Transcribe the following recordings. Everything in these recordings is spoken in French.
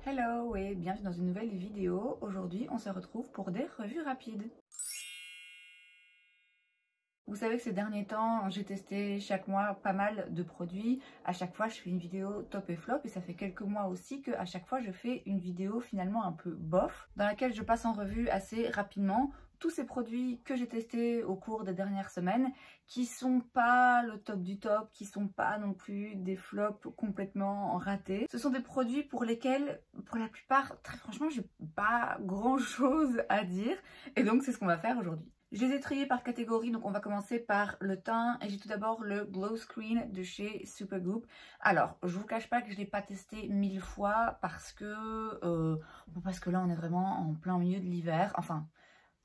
Hello et bienvenue dans une nouvelle vidéo. Aujourd'hui, on se retrouve pour des revues rapides. Vous savez que ces derniers temps, j'ai testé chaque mois pas mal de produits. À chaque fois, je fais une vidéo top et flop et ça fait quelques mois aussi qu'à chaque fois, je fais une vidéo finalement un peu bof dans laquelle je passe en revue assez rapidement tous ces produits que j'ai testés au cours des dernières semaines qui sont pas le top du top, qui sont pas non plus des flops complètement ratés. Ce sont des produits pour lesquels, pour la plupart, très franchement, j'ai pas grand chose à dire et donc c'est ce qu'on va faire aujourd'hui. Je les ai triés par catégorie, donc on va commencer par le teint. Et j'ai tout d'abord le Glow Screen de chez Supergoop. Alors, je vous cache pas que je ne l'ai pas testé 1000 fois parce que là on est vraiment en plein milieu de l'hiver. Enfin,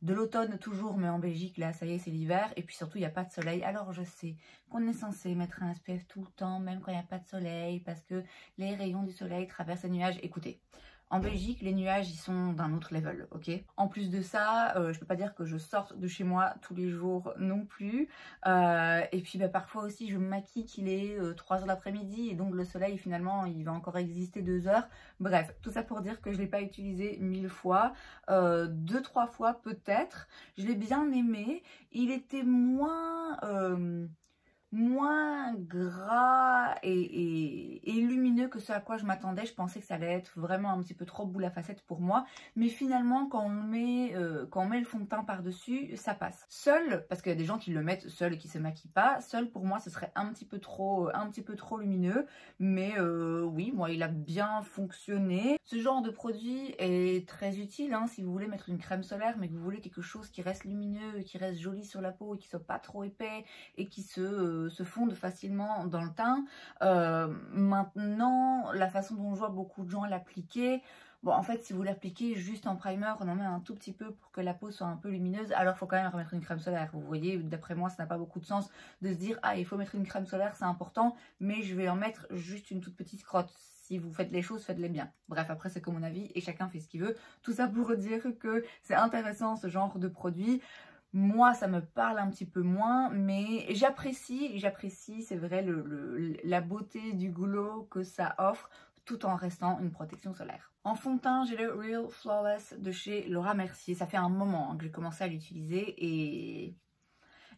de l'automne toujours, mais en Belgique, là, ça y est, c'est l'hiver. Et puis surtout, il n'y a pas de soleil. Alors, je sais qu'on est censé mettre un SPF tout le temps, même quand il n'y a pas de soleil, parce que les rayons du soleil traversent les nuages. Écoutez, en Belgique, les nuages, ils sont d'un autre level, ok? En plus de ça, je peux pas dire que je sorte de chez moi tous les jours non plus. Et puis, parfois aussi, je me maquille qu'il est 3 h l'après-midi et donc le soleil, finalement, il va encore exister 2 heures. Bref, tout ça pour dire que je l'ai pas utilisé 1000 fois. 2-3 fois peut-être. Je l'ai bien aimé. Il était moins gras et lumineux que ce à quoi je m'attendais. Je pensais que ça allait être vraiment un petit peu trop boule à facettes pour moi. Mais finalement, quand on met le fond de teint par-dessus, ça passe. Seul, parce qu'il y a des gens qui le mettent seul et qui se maquillent pas, seul pour moi, ce serait un petit peu trop lumineux. Mais oui, moi, il a bien fonctionné. Ce genre de produit est très utile hein, si vous voulez mettre une crème solaire, mais que vous voulez quelque chose qui reste lumineux, qui reste joli sur la peau et qui soit pas trop épais et qui se fondent facilement dans le teint. Maintenant, la façon dont je vois beaucoup de gens l'appliquer, bon en fait si vous l'appliquez juste en primer, on en met un tout petit peu pour que la peau soit un peu lumineuse, alors il faut quand même remettre une crème solaire. Vous voyez, d'après moi ça n'a pas beaucoup de sens de se dire ah il faut mettre une crème solaire, c'est important, mais je vais en mettre juste une toute petite crotte. Si vous faites les choses, faites-les bien. Bref, après c'est que mon avis et chacun fait ce qu'il veut. Tout ça pour dire que c'est intéressant ce genre de produit. Moi, ça me parle un petit peu moins, mais j'apprécie, c'est vrai, la beauté du glow que ça offre, tout en restant une protection solaire. En fond de teint, j'ai le Real Flawless de chez Laura Mercier. Ça fait un moment hein, que j'ai commencé à l'utiliser et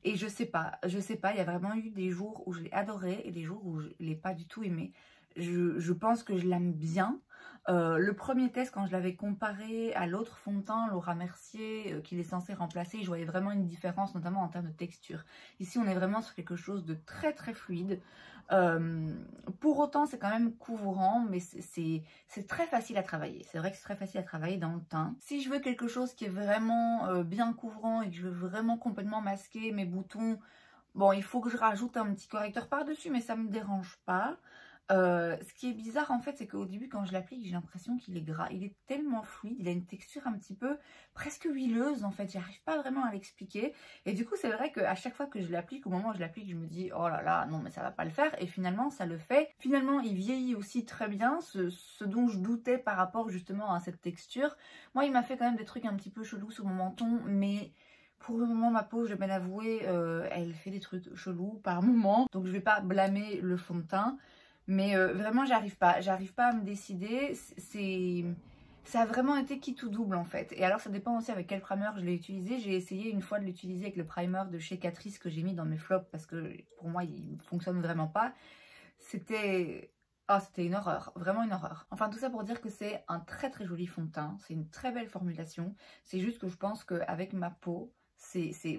je sais pas, il y a vraiment eu des jours où je l'ai adoré et des jours où je l'ai pas du tout aimé. Je pense que je l'aime bien. Le premier test, quand je l'avais comparé à l'autre fond de teint, Laura Mercier, qu'il est censé remplacer, je voyais vraiment une différence, notamment en termes de texture. Ici, on est vraiment sur quelque chose de très très fluide. Pour autant, c'est quand même couvrant, mais c'est très facile à travailler. C'est vrai que c'est très facile à travailler dans le teint. Si je veux quelque chose qui est vraiment bien couvrant et que je veux vraiment complètement masquer mes boutons, bon, il faut que je rajoute un petit correcteur par-dessus, mais ça me dérange pas. Ce qui est bizarre en fait, c'est qu'au début quand je l'applique, j'ai l'impression qu'il est gras. Il est tellement fluide, il a une texture un petit peu presque huileuse en fait. J'arrive pas vraiment à l'expliquer. Et du coup, c'est vrai qu'à chaque fois que je l'applique, au moment où je l'applique, je me dis oh là là, non mais ça va pas le faire. Et finalement, ça le fait. Finalement, il vieillit aussi très bien, ce dont je doutais par rapport justement à cette texture. Moi, il m'a fait quand même des trucs un petit peu chelous sur mon menton, mais pour le moment, ma peau, je vais bien l'avouer, elle fait des trucs chelous par moment. Donc je vais pas blâmer le fond de teint. Mais vraiment, j'arrive pas à me décider. Ça a vraiment été qui tout double en fait. Et alors, ça dépend aussi avec quel primer je l'ai utilisé. J'ai essayé une fois de l'utiliser avec le primer de chez Catrice que j'ai mis dans mes flops parce que pour moi, il ne fonctionne vraiment pas. C'était une horreur, vraiment une horreur. Enfin, tout ça pour dire que c'est un très très joli fond de teint. C'est une très belle formulation. C'est juste que je pense qu'avec ma peau,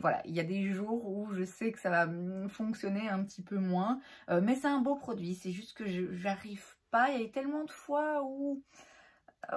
voilà, il y a des jours où je sais que ça va fonctionner un petit peu moins, mais c'est un beau produit. C'est juste que j'arrive pas, il y a eu tellement de fois où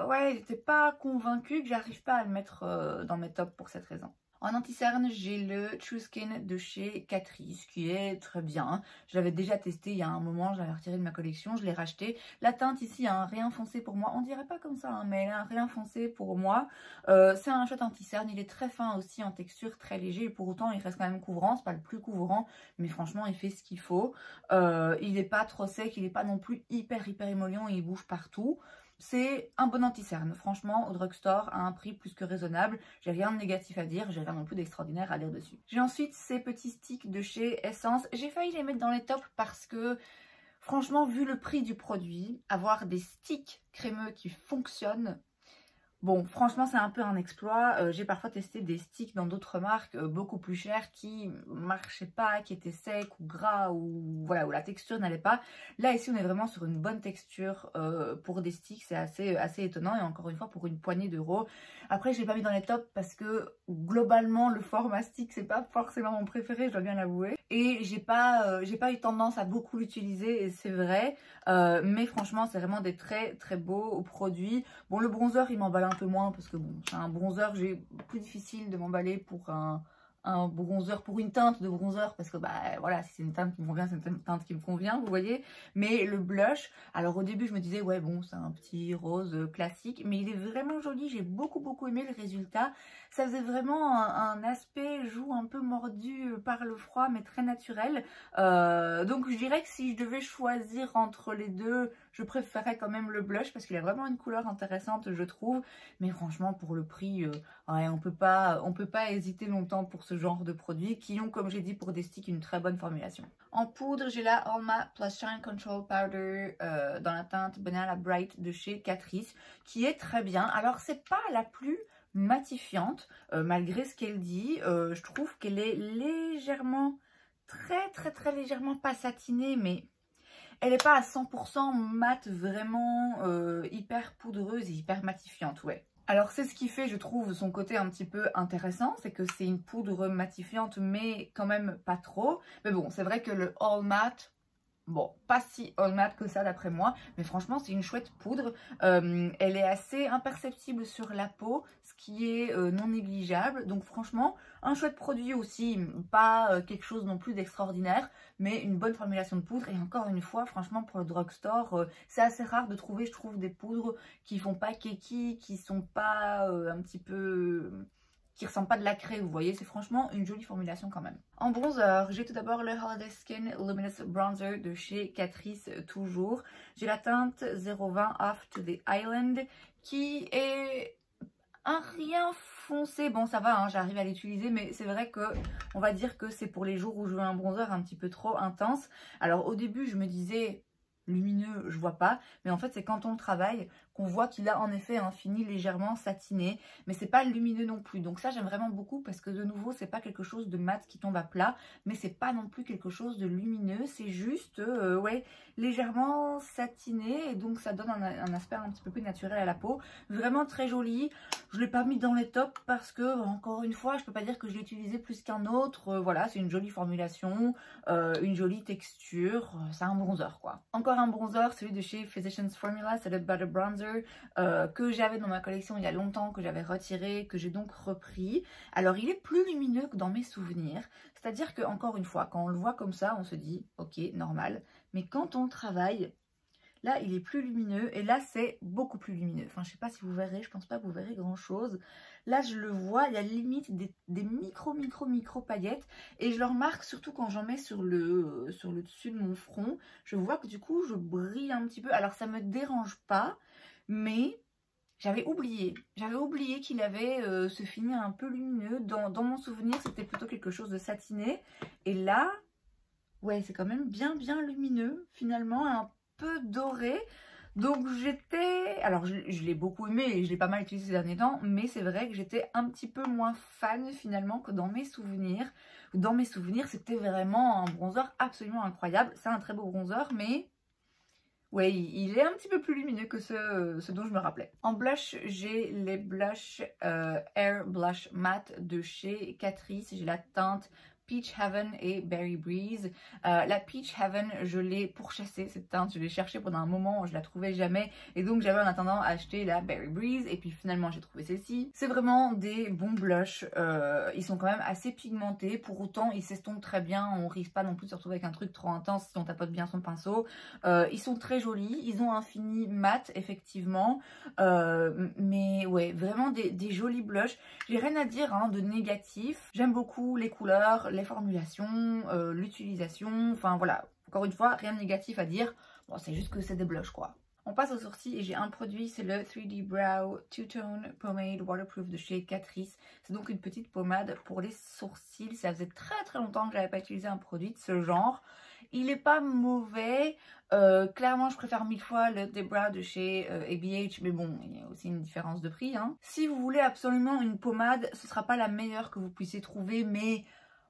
ouais, j'étais pas convaincue que j'arrive pas à le mettre dans mes tops pour cette raison. En anti-cerne, j'ai le True Skin de chez Catrice qui est très bien. Je l'avais déjà testé il y a un moment, je l'avais retiré de ma collection, je l'ai racheté. La teinte ici a un rien foncé pour moi, on dirait pas comme ça, hein, mais elle a un rien foncé pour moi. C'est un shot anti-cerne, il est très fin aussi en texture, très léger, et pour autant il reste quand même couvrant, c'est pas le plus couvrant, mais franchement il fait ce qu'il faut. Il est pas trop sec, il est pas non plus hyper émollient, il bouge partout. C'est un bon anti-cerne, franchement, au drugstore, à un prix plus que raisonnable. J'ai rien de négatif à dire, j'ai rien non plus d'extraordinaire à dire dessus. J'ai ensuite ces petits sticks de chez Essence. J'ai failli les mettre dans les tops parce que Franchement, vu le prix du produit, avoir des sticks crémeux qui fonctionnent, bon, franchement, c'est un peu un exploit. J'ai parfois testé des sticks dans d'autres marques beaucoup plus chères qui marchaient pas, qui étaient secs ou gras ou voilà, où la texture n'allait pas. Là, ici, on est vraiment sur une bonne texture pour des sticks. C'est assez étonnant et encore une fois, pour une poignée d'euros. Après, je l'ai pas mis dans les tops parce que globalement, le format stick, c'est pas forcément mon préféré, je dois bien l'avouer. Et j'ai pas eu tendance à beaucoup l'utiliser et c'est vrai. Mais franchement, c'est vraiment des très très beaux produits. Bon, le bronzer, il m'emballe un peu moins parce que bon, c'est un bronzer, j'ai plus difficile de m'emballer pour un bronzer, pour une teinte de bronzer parce que bah voilà, si c'est une teinte qui me convient, c'est une teinte qui me convient, vous voyez. Mais le blush, alors au début je me disais ouais bon, c'est un petit rose classique, mais il est vraiment joli, j'ai beaucoup aimé le résultat. Ça faisait vraiment un aspect joue un peu mordu par le froid mais très naturel. Donc je dirais que si je devais choisir entre les deux, je préférerais quand même le blush parce qu'il a vraiment une couleur intéressante je trouve. Mais franchement pour le prix, ouais, on peut pas hésiter longtemps pour ce genre de produits qui ont, comme j'ai dit, pour des sticks une très bonne formulation. En poudre, j'ai la All Matte Plus Shine Control Powder dans la teinte Banana Bright de chez Catrice qui est très bien. Alors c'est pas la plus matifiante malgré ce qu'elle dit. Je trouve qu'elle est légèrement, très légèrement pas satinée, mais elle n'est pas à 100% mat, vraiment hyper poudreuse et hyper matifiante, ouais. Alors c'est ce qui fait, je trouve, son côté un petit peu intéressant, c'est que c'est une poudre matifiante, mais quand même pas trop. Mais bon, c'est vrai que le All Matte, bon, pas si all matte que ça d'après moi, mais franchement c'est une chouette poudre. Elle est assez imperceptible sur la peau, ce qui est non négligeable. Donc franchement, un chouette produit aussi, pas quelque chose non plus d'extraordinaire, mais une bonne formulation de poudre. Et encore une fois, franchement pour le drugstore, c'est assez rare de trouver, je trouve, des poudres qui font pas keki, qui sont pas un petit peu... qui ressemble pas de la craie, vous voyez, c'est franchement une jolie formulation quand même. En bronzer, j'ai tout d'abord le Holiday Skin Luminous Bronzer de chez Catrice toujours. J'ai la teinte 020 Off to the Island qui est un rien foncé. Bon, ça va, hein, j'arrive à l'utiliser, mais c'est vrai que on va dire que c'est pour les jours où je veux un bronzer un petit peu trop intense. Alors au début, je me disais... lumineux, je vois pas, mais en fait c'est quand on le travaille qu'on voit qu'il a en effet un fini légèrement satiné, mais c'est pas lumineux non plus. Donc ça j'aime vraiment beaucoup parce que de nouveau c'est pas quelque chose de mat qui tombe à plat, mais c'est pas non plus quelque chose de lumineux, c'est juste ouais, légèrement satiné et donc ça donne un aspect un petit peu plus naturel à la peau. Vraiment très joli. Je l'ai pas mis dans les tops parce que encore une fois je peux pas dire que je l'ai utilisé plus qu'un autre. Voilà, c'est une jolie formulation, une jolie texture, c'est un bronzer quoi. Encore un bronzer, celui de chez Physicians Formula, c'est le Butter Bronzer que j'avais dans ma collection il y a longtemps, que j'avais retiré, que j'ai donc repris. Alors il est plus lumineux que dans mes souvenirs, c'est-à-dire que encore une fois, quand on le voit comme ça, on se dit ok, normal, mais quand on travaille, là il est plus lumineux et là c'est beaucoup plus lumineux. Enfin je sais pas si vous verrez, je pense pas que vous verrez grand chose. Là je le vois, il y a limite des micro paillettes et je le remarque surtout quand j'en mets sur le dessus de mon front. Je vois que du coup je brille un petit peu. Alors ça me dérange pas, mais j'avais oublié qu'il avait ce fini un peu lumineux. Dans mon souvenir c'était plutôt quelque chose de satiné et là ouais c'est quand même bien lumineux finalement, un peu doré. Donc j'étais, alors je l'ai beaucoup aimé et je l'ai pas mal utilisé ces derniers temps, mais c'est vrai que j'étais un petit peu moins fan finalement que dans mes souvenirs. Dans mes souvenirs c'était vraiment un bronzer absolument incroyable. C'est un très beau bronzer, mais ouais, il est un petit peu plus lumineux que ce dont je me rappelais. En blush, j'ai les blushs Air Blush Matte de chez Catrice. J'ai la teinte Peach Heaven et Berry Breeze. La Peach Heaven, je l'ai pourchassée cette teinte, je l'ai cherchée pendant un moment, je la trouvais jamais et donc j'avais en attendant acheté la Berry Breeze et puis finalement j'ai trouvé celle-ci. C'est vraiment des bons blushs, ils sont quand même assez pigmentés, pour autant ils s'estompent très bien, on risque pas non plus de se retrouver avec un truc trop intense si on tapote bien son pinceau. Ils sont très jolis, ils ont un fini mat effectivement, mais ouais, vraiment des jolis blushs. J'ai rien à dire hein, de négatif, j'aime beaucoup les couleurs, les formulations, l'utilisation, enfin voilà, encore une fois, rien de négatif à dire, bon c'est juste que c'est des blushs quoi. On passe aux sourcils et j'ai un produit, c'est le 3D Brow Two Tone Pomade Waterproof de chez Catrice. C'est donc une petite pommade pour les sourcils, ça faisait très longtemps que j'avais pas utilisé un produit de ce genre. il est pas mauvais. Clairement, je préfère 1000 fois le The Brow de chez ABH, mais bon, il y a aussi une différence de prix. Hein. Si vous voulez absolument une pommade, ce sera pas la meilleure que vous puissiez trouver, mais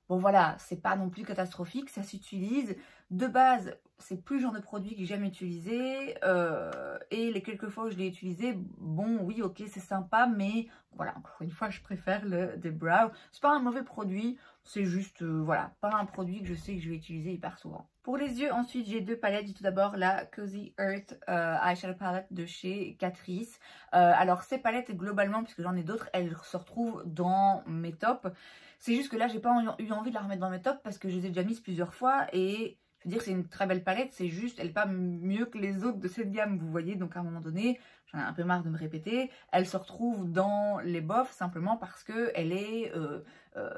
bon voilà, c'est pas non plus catastrophique, ça s'utilise. De base, c'est plus le genre de produit que j'aime utiliser, et les quelques fois où je l'ai utilisé, bon oui ok c'est sympa, mais voilà, encore une fois je préfère le The Brow. C'est pas un mauvais produit, c'est juste, voilà, pas un produit que je sais que je vais utiliser hyper souvent. Pour les yeux, ensuite j'ai deux palettes. J'ai tout d'abord la Cozy Earth Eyeshadow Palette de chez Catrice. Alors ces palettes, globalement, puisque j'en ai d'autres, elles se retrouvent dans mes tops. C'est juste que là, j'ai pas eu envie de la remettre dans mes tops parce que je les ai déjà mises plusieurs fois et je veux dire, c'est une très belle palette, c'est juste, elle n'est pas mieux que les autres de cette gamme, vous voyez. Donc à un moment donné, j'en ai un peu marre de me répéter, elle se retrouve dans les bofs simplement parce qu'elle est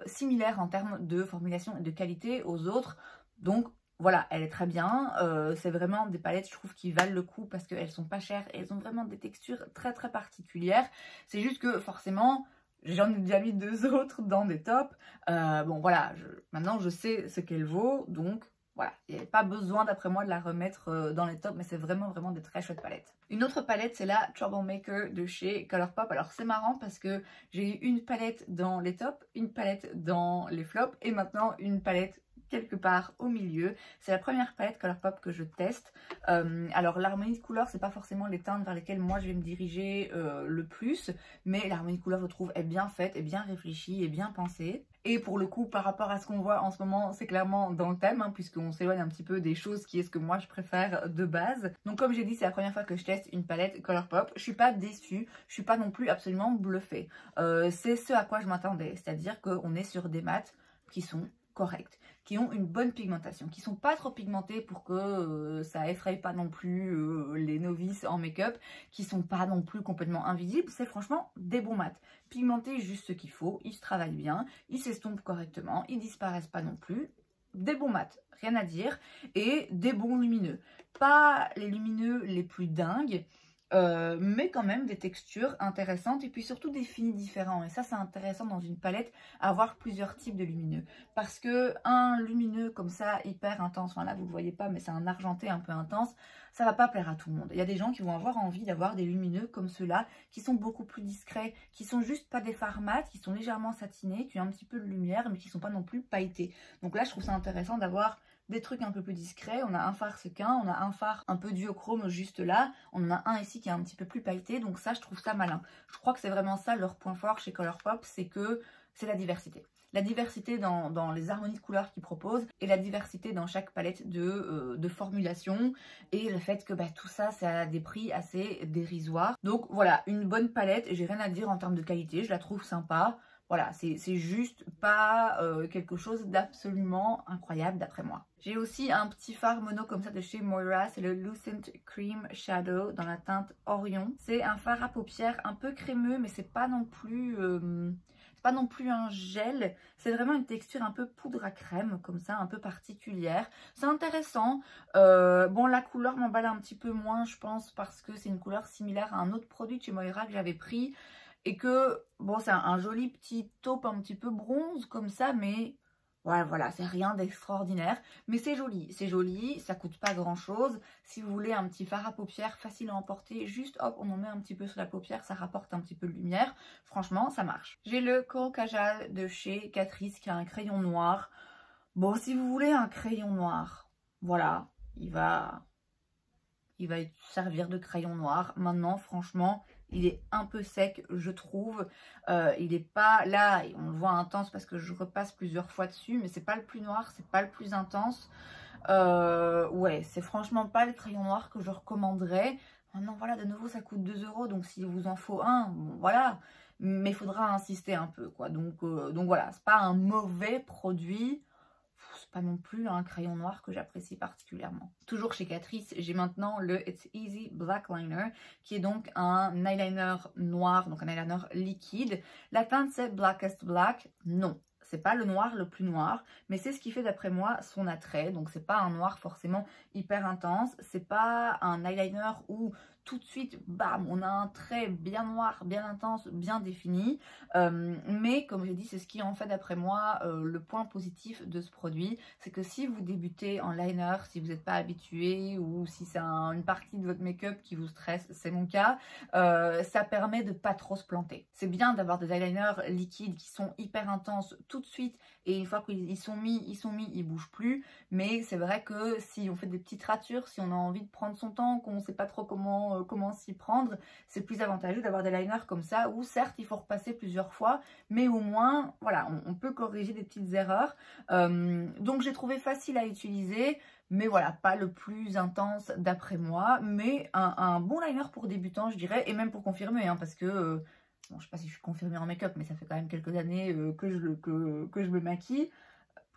similaire en termes de formulation et de qualité aux autres. Donc voilà, elle est très bien. C'est vraiment des palettes, je trouve, qui valent le coup parce qu'elles sont pas chères et elles ont vraiment des textures très très particulières. C'est juste que forcément, j'en ai déjà mis deux autres dans des tops. Bon voilà, maintenant je sais ce qu'elle vaut, donc voilà, il n'y a pas besoin d'après moi de la remettre dans les tops, mais c'est vraiment des très chouettes palettes. Une autre palette, c'est la Troublemaker de chez Colourpop. Alors c'est marrant parce que j'ai eu une palette dans les tops, une palette dans les flops et maintenant une palette quelque part au milieu. C'est la première palette Colourpop que je teste. Alors l'harmonie de couleurs, c'est pas forcément les teintes vers lesquelles moi je vais me diriger le plus, mais l'harmonie de couleurs, je trouve, est bien faite, est bien réfléchie, est bien pensée. Et pour le coup, par rapport à ce qu'on voit en ce moment, c'est clairement dans le thème, hein, puisqu'on s'éloigne un petit peu des choses qui est ce que moi je préfère de base. Donc comme j'ai dit, c'est la première fois que je teste une palette Colourpop. Je suis pas déçue, je suis pas non plus absolument bluffée. C'est ce à quoi je m'attendais, c'est-à-dire qu'on est sur des mats qui sont correctes, qui ont une bonne pigmentation, qui sont pas trop pigmentées pour que ça effraie pas non plus les novices en make-up, qui sont pas non plus complètement invisibles. C'est franchement des bons mats. Pigmentés juste ce qu'il faut, ils se travaillent bien, ils s'estompent correctement, ils disparaissent pas non plus. Des bons mats, rien à dire, et des bons lumineux. Pas les lumineux les plus dingues, mais quand même des textures intéressantes et puis surtout des finis différents. Et ça, c'est intéressant dans une palette, avoir plusieurs types de lumineux. Parce que un lumineux comme ça, hyper intense, enfin là vous le voyez pas, mais c'est un argenté un peu intense, ça va pas plaire à tout le monde. Il y a des gens qui vont avoir envie d'avoir des lumineux comme ceux-là, qui sont beaucoup plus discrets, qui sont juste pas des fards mat, qui sont légèrement satinés, qui ont un petit peu de lumière, mais qui sont pas non plus pailletés. Donc là, je trouve ça intéressant d'avoir des trucs un peu plus discrets. On a un fard sequin, on a un fard un peu duochrome juste là, on en a un ici qui est un petit peu plus pailleté, donc ça je trouve ça malin. Je crois que c'est vraiment ça leur point fort chez Colourpop, c'est que c'est la diversité. La diversité dans les harmonies de couleurs qu'ils proposent et la diversité dans chaque palette de formulation et le fait que tout ça, ça a des prix assez dérisoires. Donc voilà, une bonne palette, j'ai rien à dire en termes de qualité, je la trouve sympa. Voilà, c'est juste pas quelque chose d'absolument incroyable d'après moi. J'ai aussi un petit fard mono comme ça de chez Moira, c'est le Lucent Cream Shadow dans la teinte Orion. C'est un fard à paupières un peu crémeux, mais c'est pas non plus un gel, c'est vraiment une texture un peu poudre à crème, comme ça, un peu particulière. C'est intéressant. Bon, la couleur m'emballe un petit peu moins, je pense, parce que c'est une couleur similaire à un autre produit de chez Moira que j'avais pris. Et que, bon, c'est un joli petit taupe un petit peu bronze comme ça, mais ouais, voilà, c'est rien d'extraordinaire. Mais c'est joli, ça coûte pas grand chose. Si vous voulez un petit fard à paupières facile à emporter, juste hop, on en met un petit peu sur la paupière, ça rapporte un petit peu de lumière. Franchement, ça marche. J'ai le Coral Kajal de chez Catrice qui a un crayon noir. Bon, si vous voulez un crayon noir, voilà, il va servir de crayon noir. Maintenant, franchement, il est un peu sec, je trouve. Il n'est pas là, on le voit intense parce que je repasse plusieurs fois dessus, mais c'est pas le plus noir, c'est pas le plus intense. Ouais, c'est franchement pas le crayon noir que je recommanderais. Maintenant, voilà, de nouveau, ça coûte 2 €, donc s'il vous en faut un, bon, voilà. Mais il faudra insister un peu, quoi. Donc voilà, c'est pas un mauvais produit. C'est pas non plus un crayon noir que j'apprécie particulièrement. Toujours chez Catrice, j'ai maintenant le It's Easy Black Liner, qui est donc un eyeliner noir, donc un eyeliner liquide. La teinte c'est Blackest Black. Non, c'est pas le noir le plus noir, mais c'est ce qui fait d'après moi son attrait. Donc c'est pas un noir forcément hyper intense, c'est pas un eyeliner où tout de suite, bam, on a un trait bien noir, bien intense, bien défini. Mais comme j'ai dit, c'est ce qui est en fait d'après moi le point positif de ce produit. C'est que si vous débutez en liner, si vous n'êtes pas habitué ou si c'est une partie de votre make-up qui vous stresse, c'est mon cas, ça permet de pas trop se planter. C'est bien d'avoir des eyeliners liquides qui sont hyper intenses tout de suite et une fois qu'ils sont mis, ils bougent plus. Mais c'est vrai que si on fait des petites ratures, si on a envie de prendre son temps, qu'on ne sait pas trop comment s'y prendre, c'est plus avantageux d'avoir des liners comme ça où certes il faut repasser plusieurs fois, mais au moins voilà, on peut corriger des petites erreurs. Donc j'ai trouvé facile à utiliser, mais voilà, pas le plus intense d'après moi, mais un bon liner pour débutants je dirais, et même pour confirmer, hein, parce que bon, je sais pas si je suis confirmée en make-up, mais ça fait quand même quelques années que je me maquille,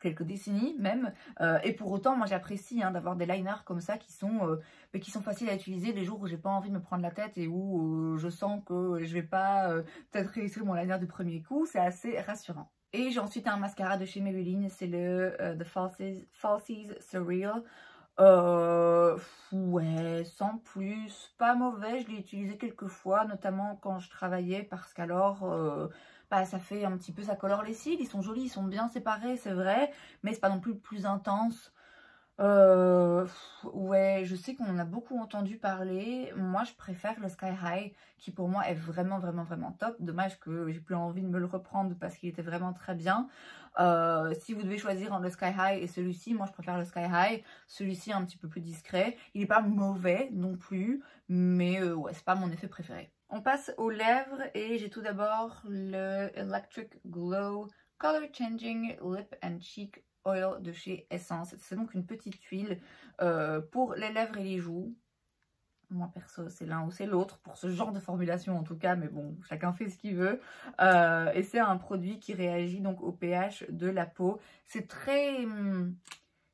quelques décennies même, et pour autant moi j'apprécie d'avoir des liners comme ça qui sont faciles à utiliser les jours où j'ai pas envie de me prendre la tête et où je sens que je vais pas peut-être réussir mon liner du premier coup. C'est assez rassurant. Et j'ai ensuite un mascara de chez Maybelline, c'est le The Falsies Surreal. Ouais, sans plus, pas mauvais, je l'ai utilisé quelques fois, notamment quand je travaillais, parce qu'alors bah, ça fait un petit peu, ça colore les cils, ils sont jolis, ils sont bien séparés, c'est vrai, mais c'est pas non plus le plus intense. Ouais, je sais qu'on en a beaucoup entendu parler. Moi, je préfère le Sky High, qui pour moi est vraiment, vraiment, vraiment top. Dommage que j'ai plus envie de me le reprendre parce qu'il était vraiment très bien. Si vous devez choisir entre le Sky High et celui-ci, moi je préfère le Sky High. Celui-ci est un petit peu plus discret. Il n'est pas mauvais non plus, mais ouais, c'est pas mon effet préféré. On passe aux lèvres et j'ai tout d'abord le Electric Glow Color Changing Lip and Cheek Oil de chez Essence. C'est donc une petite huile pour les lèvres et les joues. Moi perso c'est l'un ou c'est l'autre pour ce genre de formulation en tout cas, mais bon, chacun fait ce qu'il veut. Et c'est un produit qui réagit donc au pH de la peau. C'est très...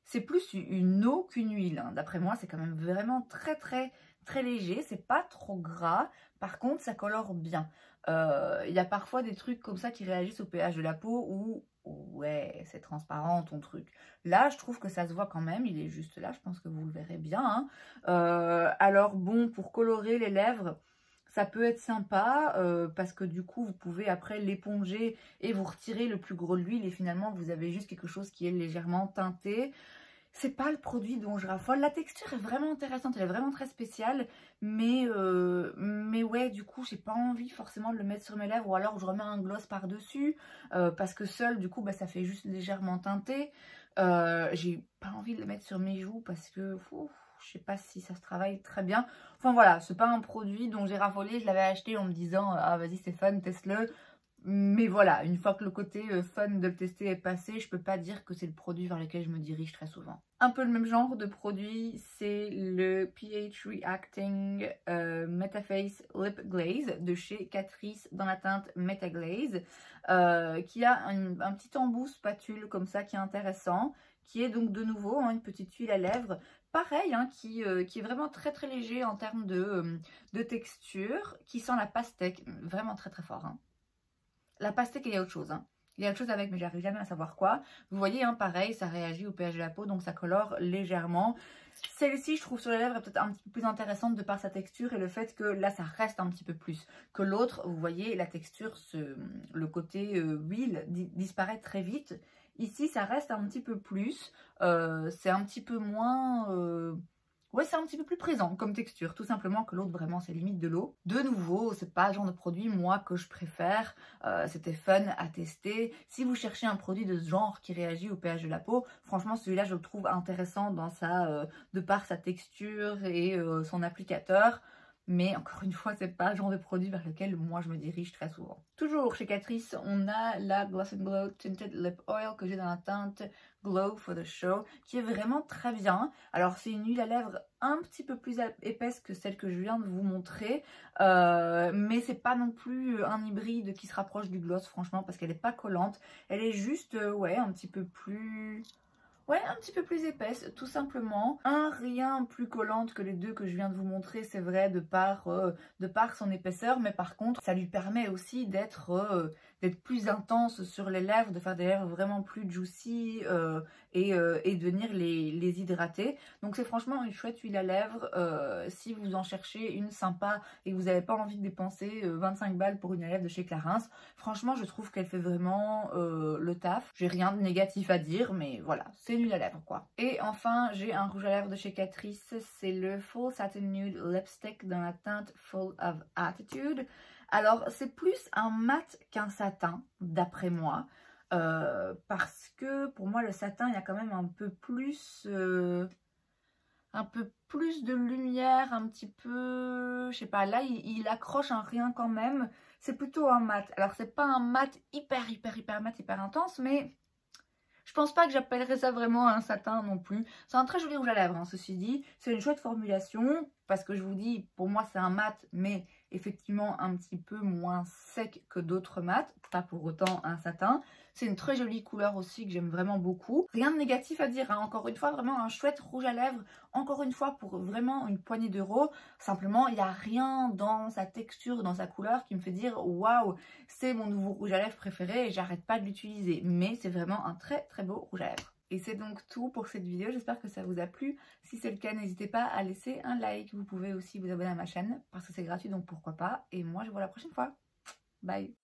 c'est plus une eau qu'une huile, d'après moi. C'est quand même vraiment très léger. C'est pas trop gras. Par contre, ça colore bien. Il y a parfois des trucs comme ça qui réagissent au pH de la peau où ouais, c'est transparent ton truc. Là, je trouve que ça se voit quand même. Il est juste là, je pense que vous le verrez bien. Alors bon, pour colorer les lèvres, ça peut être sympa parce que du coup, vous pouvez après l'éponger et vous retirer le plus gros de l'huile et finalement, vous avez juste quelque chose qui est légèrement teinté. C'est pas le produit dont je raffole. La texture est vraiment intéressante, elle est vraiment très spéciale. Mais ouais, du coup, j'ai pas envie forcément de le mettre sur mes lèvres. Ou alors, je remets un gloss par-dessus. Parce que seul, du coup, bah, ça fait juste légèrement teinté. J'ai pas envie de le mettre sur mes joues parce que... je sais pas si ça se travaille très bien. Enfin voilà, c'est pas un produit dont j'ai raffolé. Je l'avais acheté en me disant, ah vas-y c'est fun, teste-le. Mais voilà, une fois que le côté fun de le tester est passé, je peux pas dire que c'est le produit vers lequel je me dirige très souvent. Un peu le même genre de produit, c'est le pH Reacting Metaface Lip Glaze de chez Catrice dans la teinte Meta Glaze, qui a un petit embout spatule comme ça qui est intéressant, qui est donc de nouveau une petite huile à lèvres. Pareil, qui est vraiment très léger en termes de texture, qui sent la pastèque, vraiment très fort. La pastèque, il y a autre chose. Il y a autre chose avec, mais j'arrive jamais à savoir quoi. Vous voyez, pareil, ça réagit au pH de la peau, donc ça colore légèrement. Celle-ci, je trouve sur les lèvres, est peut-être un petit peu plus intéressante de par sa texture et le fait que là, ça reste un petit peu plus que l'autre. Vous voyez, la texture, le côté huile disparaît très vite. Ici, ça reste un petit peu plus. C'est un petit peu moins... ouais, c'est un petit peu plus présent comme texture, tout simplement que l'autre, vraiment, c'est limite de l'eau. De nouveau, c'est pas le genre de produit, moi, que je préfère. C'était fun à tester. Si vous cherchez un produit de ce genre qui réagit au pH de la peau, franchement, celui-là, je le trouve intéressant dans de par sa texture et son applicateur. Mais encore une fois, c'est pas le genre de produit vers lequel moi je me dirige très souvent. Toujours chez Catrice, on a la Gloss Glow Tinted Lip Oil que j'ai dans la teinte Glow for the Show, qui est vraiment très bien. Alors c'est une huile à lèvres un petit peu plus épaisse que celle que je viens de vous montrer, mais c'est pas non plus un hybride qui se rapproche du gloss, franchement, parce qu'elle est pas collante. Elle est juste, ouais, un petit peu plus... ouais, un petit peu plus épaisse, tout simplement. Rien plus collante que les deux que je viens de vous montrer, c'est vrai, de par son épaisseur. Mais par contre, ça lui permet aussi d'être d'être plus intense sur les lèvres, de faire des lèvres vraiment plus juicy et de venir les hydrater. Donc c'est franchement une chouette huile à lèvres si vous en cherchez une sympa et que vous n'avez pas envie de dépenser 25 balles pour une huile à lèvres de chez Clarins. Franchement, je trouve qu'elle fait vraiment le taf. J'ai rien de négatif à dire, mais voilà, c'est une huile à lèvres quoi. Et enfin, j'ai un rouge à lèvres de chez Catrice, c'est le Full Satin Nude Lipstick dans la teinte Full of Attitude. Alors, c'est plus un mat qu'un satin, d'après moi, parce que pour moi, le satin, il y a quand même un peu plus de lumière, un petit peu, je sais pas, là, il accroche un rien quand même. C'est plutôt un mat. Alors, c'est pas un mat hyper mat, hyper intense, mais je pense pas que j'appellerais ça vraiment un satin non plus. C'est un très joli rouge à lèvres, hein, ceci dit. C'est une chouette formulation, parce que je vous dis, pour moi, c'est un mat, mais effectivement un petit peu moins sec que d'autres mats. Pas pour autant un satin. C'est une très jolie couleur aussi que j'aime vraiment beaucoup. Rien de négatif à dire, hein. Encore une fois, vraiment un chouette rouge à lèvres. Encore une fois, pour vraiment une poignée d'euros. Simplement, il n'y a rien dans sa texture, dans sa couleur qui me fait dire « Waouh, c'est mon nouveau rouge à lèvres préféré et j'arrête pas de l'utiliser. » Mais c'est vraiment un très beau rouge à lèvres. Et c'est donc tout pour cette vidéo, j'espère que ça vous a plu. Si c'est le cas, n'hésitez pas à laisser un like. Vous pouvez aussi vous abonner à ma chaîne parce que c'est gratuit, donc pourquoi pas. Et moi, je vous vois la prochaine fois. Bye!